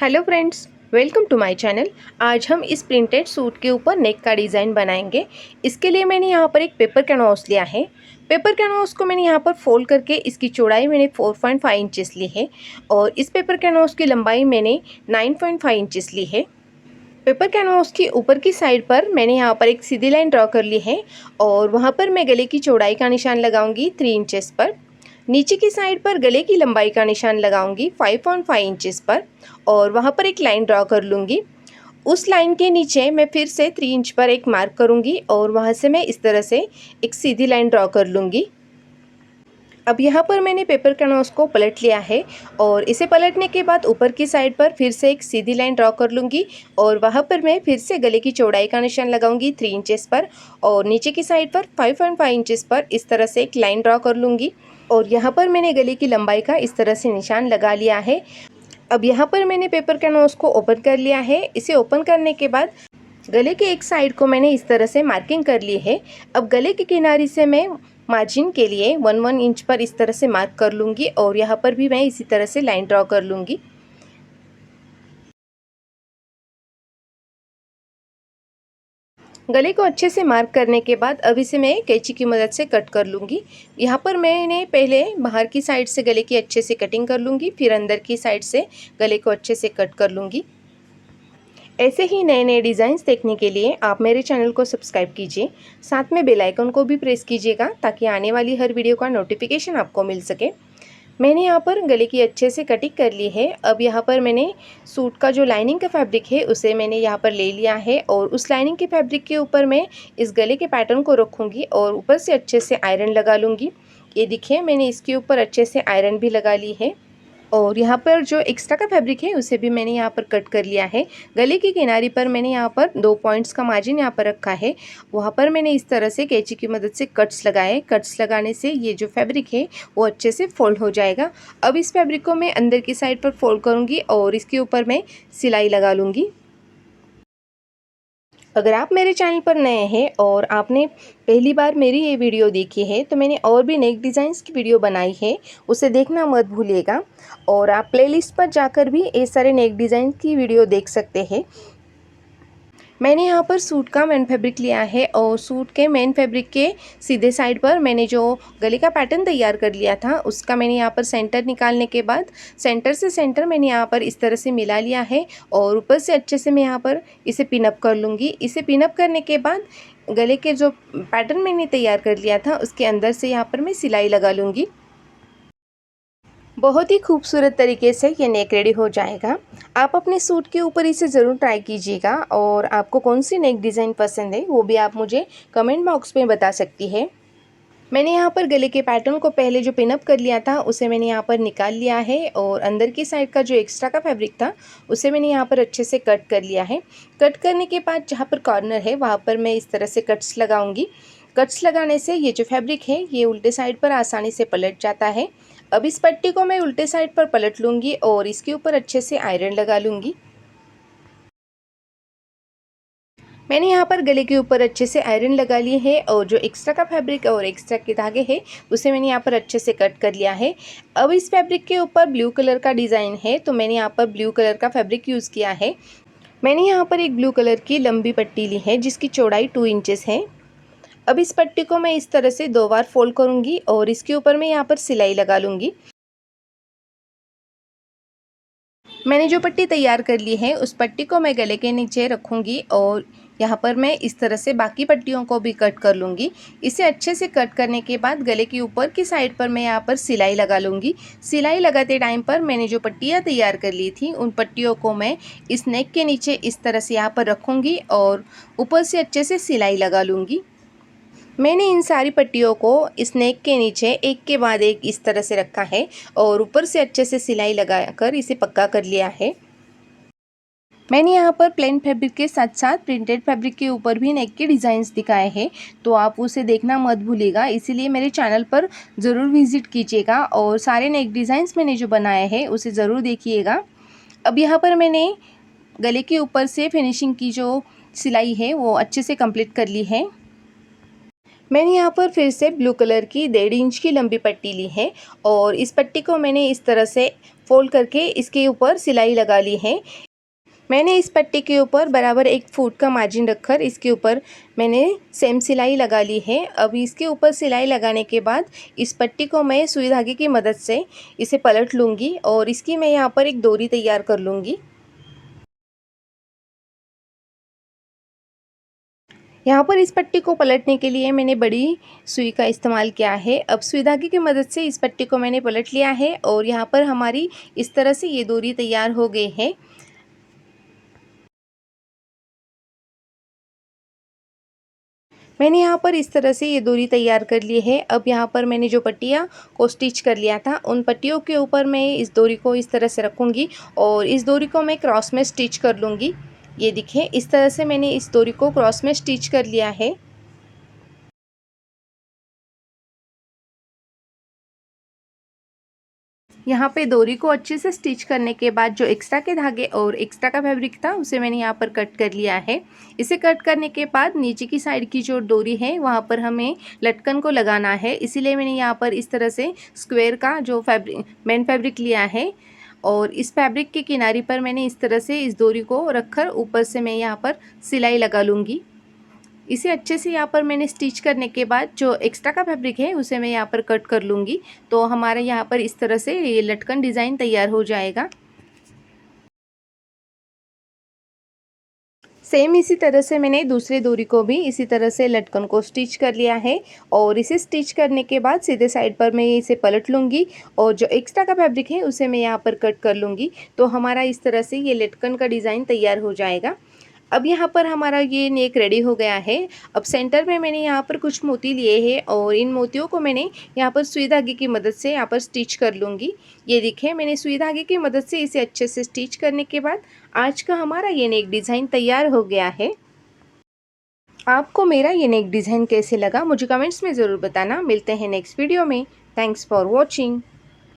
Hello friends, welcome to my channel. आज हम इस प्रिंटेड सूट के ऊपर नेक का डिज़ाइन बनाएंगे। इसके लिए मैंने यहाँ पर एक पेपर कैनवास लिया है। पेपर कैनवास को मैंने यहाँ पर फोल्ड करके इसकी चौड़ाई मैंने 4.5 इंचेस ली है और इस पेपर कैनवास की लंबाई मैंने 9.5 इंचेस ली है। पेपर कैनवास की ऊपर की साइड पर मैंने यहाँ पर एक सीधी लाइन ड्रॉ कर ली है और वहाँ पर मैं गले की चौड़ाई का निशान लगाऊंगी 3 इंचेस पर। नीचे की साइड पर गले की लंबाई का निशान लगाऊंगी 5.5 इंचेस पर और वहाँ पर एक लाइन ड्रॉ कर लूँगी। उस लाइन के नीचे मैं फिर से 3 इंच पर एक मार्क करूँगी और वहाँ से मैं इस तरह से एक सीधी लाइन ड्रॉ कर लूँगी। अब यहाँ पर मैंने पेपर कैनवास को पलट लिया है और इसे पलटने के बाद ऊपर की साइड पर फिर से एक सीधी लाइन ड्रॉ कर लूँगी और वहाँ पर मैं फिर से गले की चौड़ाई का निशान लगाऊंगी 3 इंचेस पर और नीचे की साइड पर 5.5 इंचेस पर इस तरह से एक लाइन ड्रॉ कर लूँगी और यहाँ पर मैंने गले की लंबाई का इस तरह से निशान लगा लिया है। अब यहाँ पर मैंने पेपर कैनवास को ओपन कर लिया है। इसे ओपन करने के बाद गले के एक साइड को मैंने इस तरह से मार्किंग कर ली है। अब गले के किनारे से मैं मार्जिन के लिए 1 इंच पर इस तरह से मार्क कर लूँगी और यहाँ पर भी मैं इसी तरह से लाइन ड्रॉ कर लूँगी। गले को अच्छे से मार्क करने के बाद अब इसे मैं कैंची की मदद से कट कर लूँगी। यहाँ पर मैंने पहले बाहर की साइड से गले की अच्छे से कटिंग कर लूँगी, फिर अंदर की साइड से गले को अच्छे से कट कर लूँगी। ऐसे ही नए नए डिज़ाइंस देखने के लिए आप मेरे चैनल को सब्सक्राइब कीजिए, साथ में बेल आइकन को भी प्रेस कीजिएगा ताकि आने वाली हर वीडियो का नोटिफिकेशन आपको मिल सके। मैंने यहाँ पर गले की अच्छे से कटिंग कर ली है। अब यहाँ पर मैंने सूट का जो लाइनिंग का फैब्रिक है उसे मैंने यहाँ पर ले लिया है और उस लाइनिंग के फैब्रिक के ऊपर मैं इस गले के पैटर्न को रखूँगी और ऊपर से अच्छे से आयरन लगा लूँगी। ये देखिए, मैंने इसके ऊपर अच्छे से आयरन भी लगा ली है और यहाँ पर जो एक्स्ट्रा का फैब्रिक है उसे भी मैंने यहाँ पर कट कर लिया है। गले की किनारी पर मैंने यहाँ पर 2 पॉइंट्स का मार्जिन यहाँ पर रखा है। वहाँ पर मैंने इस तरह से कैंची की मदद से कट्स लगाए। कट्स लगाने से ये जो फैब्रिक है वो अच्छे से फोल्ड हो जाएगा। अब इस फैब्रिक को मैं अंदर की साइड पर फोल्ड करूँगी और इसके ऊपर मैं सिलाई लगा लूँगी। अगर आप मेरे चैनल पर नए हैं और आपने पहली बार मेरी ये वीडियो देखी है तो मैंने और भी नेक डिज़ाइंस की वीडियो बनाई है, उसे देखना मत भूलिएगा। और आप प्लेलिस्ट पर जाकर भी ये सारे नेक डिज़ाइन की वीडियो देख सकते हैं। मैंने यहाँ पर सूट का मेन फैब्रिक लिया है और सूट के मेन फैब्रिक के सीधे साइड पर मैंने जो गले का पैटर्न तैयार कर लिया था उसका मैंने यहाँ पर सेंटर निकालने के बाद सेंटर से सेंटर मैंने यहाँ पर इस तरह से मिला लिया है और ऊपर से अच्छे से मैं यहाँ पर इसे पिनअप कर लूँगी। इसे पिनअप करने के बाद गले के जो पैटर्न मैंने तैयार कर लिया था उसके अंदर से यहाँ पर मैं सिलाई लगा लूँगी। बहुत ही खूबसूरत तरीके से ये नेक रेडी हो जाएगा। आप अपने सूट के ऊपर इसे ज़रूर ट्राई कीजिएगा और आपको कौन सी नेक डिज़ाइन पसंद है वो भी आप मुझे कमेंट बॉक्स में बता सकती है। मैंने यहाँ पर गले के पैटर्न को पहले जो पिनअप कर लिया था उसे मैंने यहाँ पर निकाल लिया है और अंदर की साइड का जो एक्स्ट्रा का फैब्रिक था उसे मैंने यहाँ पर अच्छे से कट कर लिया है। कट करने के बाद जहाँ पर कॉर्नर है वहाँ पर मैं इस तरह से कट्स लगाऊंगी। कट्स लगाने से ये जो फैब्रिक है ये उल्टे साइड पर आसानी से पलट जाता है। अब इस पट्टी को मैं उल्टे साइड पर पलट लूँगी और इसके ऊपर अच्छे से आयरन लगा लूँगी। मैंने यहाँ पर गले के ऊपर अच्छे से आयरन लगा ली है और जो एक्स्ट्रा का फैब्रिक और एक्स्ट्रा के धागे हैं उसे मैंने यहाँ पर अच्छे से कट कर लिया है। अब इस फैब्रिक के ऊपर ब्लू कलर का डिज़ाइन है तो मैंने यहाँ पर ब्लू कलर का फैब्रिक यूज़ किया है। मैंने यहाँ पर एक ब्लू कलर की लंबी पट्टी ली है जिसकी चौड़ाई 2 इंचेस है। अब इस पट्टी को मैं इस तरह से 2 बार फोल्ड करूँगी और इसके ऊपर मैं यहाँ पर सिलाई लगा लूँगी। मैंने जो पट्टी तैयार कर ली है उस पट्टी को मैं गले के नीचे रखूँगी और यहाँ पर मैं इस तरह से बाकी पट्टियों को भी कट कर लूँगी। इसे अच्छे से कट करने के बाद गले की ऊपर की साइड पर मैं यहाँ पर सिलाई लगा लूँगी। सिलाई लगाते टाइम पर मैंने जो पट्टियाँ तैयार कर ली थी उन पट्टियों को मैं इस नेक के नीचे इस तरह से यहाँ पर रखूँगी और ऊपर से अच्छे से सिलाई लगा लूँगी। मैंने इन सारी पट्टियों को इस नेक के नीचे एक के बाद एक इस तरह से रखा है और ऊपर से अच्छे से सिलाई लगाकर इसे पक्का कर लिया है। मैंने यहाँ पर प्लेन फैब्रिक के साथ साथ प्रिंटेड फैब्रिक के ऊपर भी नेक के डिज़ाइंस दिखाए हैं तो आप उसे देखना मत भूलिएगा। इसीलिए मेरे चैनल पर ज़रूर विज़िट कीजिएगा और सारे नेक डिज़ाइंस मैंने जो बनाए हैं उसे ज़रूर देखिएगा। अब यहाँ पर मैंने गले के ऊपर से फिनिशिंग की जो सिलाई है वो अच्छे से कंप्लीट कर ली है। मैंने यहाँ पर फिर से ब्लू कलर की 1.5 इंच की लंबी पट्टी ली है और इस पट्टी को मैंने इस तरह से फोल्ड करके इसके ऊपर सिलाई लगा ली है। मैंने इस पट्टी के ऊपर बराबर 1 फुट का मार्जिन रखकर इसके ऊपर मैंने सेम सिलाई लगा ली है। अब इसके ऊपर सिलाई लगाने के बाद इस पट्टी को मैं सुई धागे की मदद से इसे पलट लूँगी और इसकी मैं यहाँ पर एक डोरी तैयार कर लूँगी। यहाँ पर इस पट्टी को पलटने के लिए मैंने बड़ी सुई का इस्तेमाल किया है। अब सुई धागे की मदद से इस पट्टी को मैंने पलट लिया है और यहाँ पर हमारी इस तरह से ये डोरी तैयार हो गई है। मैंने यहाँ पर इस तरह से ये डोरी तैयार कर ली है। अब यहाँ पर मैंने जो पट्टियाँ को स्टिच कर लिया था उन पट्टियों के ऊपर मैं इस डोरी को इस तरह से रखूँगी और इस डोरी को मैं क्रॉस में स्टिच कर लूँगी। ये देखिए इस तरह से मैंने इस डोरी को क्रॉस में स्टिच कर लिया है। यहाँ पे डोरी को अच्छे से स्टिच करने के बाद जो एक्स्ट्रा के धागे और एक्स्ट्रा का फैब्रिक था उसे मैंने यहाँ पर कट कर लिया है। इसे कट करने के बाद नीचे की साइड की जो डोरी है वहाँ पर हमें लटकन को लगाना है, इसीलिए मैंने यहाँ पर इस तरह से स्क्वायर का जो मेन फैब्रिक लिया है और इस फैब्रिक के किनारे पर मैंने इस तरह से इस डोरी को रखकर ऊपर से मैं यहाँ पर सिलाई लगा लूँगी। इसे अच्छे से यहाँ पर मैंने स्टिच करने के बाद जो एक्स्ट्रा का फैब्रिक है उसे मैं यहाँ पर कट कर लूँगी। तो हमारे यहाँ पर इस तरह से ये लटकन डिज़ाइन तैयार हो जाएगा। सेम इसी तरह से मैंने दूसरी डोरी को भी इसी तरह से लटकन को स्टिच कर लिया है और इसे स्टिच करने के बाद सीधे साइड पर मैं इसे पलट लूँगी और जो एक्स्ट्रा का फैब्रिक है उसे मैं यहाँ पर कट कर लूँगी। तो हमारा इस तरह से ये लटकन का डिज़ाइन तैयार हो जाएगा। अब यहाँ पर हमारा ये नेक रेडी हो गया है। अब सेंटर में मैंने यहाँ पर कुछ मोती लिए हैं और इन मोतियों को मैंने यहाँ पर सुई धागे की मदद से यहाँ पर स्टिच कर लूँगी। ये देखिए मैंने सुई धागे की मदद से इसे अच्छे से स्टिच करने के बाद आज का हमारा ये नेक डिज़ाइन तैयार हो गया है। आपको मेरा ये नेक डिज़ाइन कैसे लगा मुझे कमेंट्स में ज़रूर बताना। मिलते हैं नेक्स्ट वीडियो में। Thanks for watching.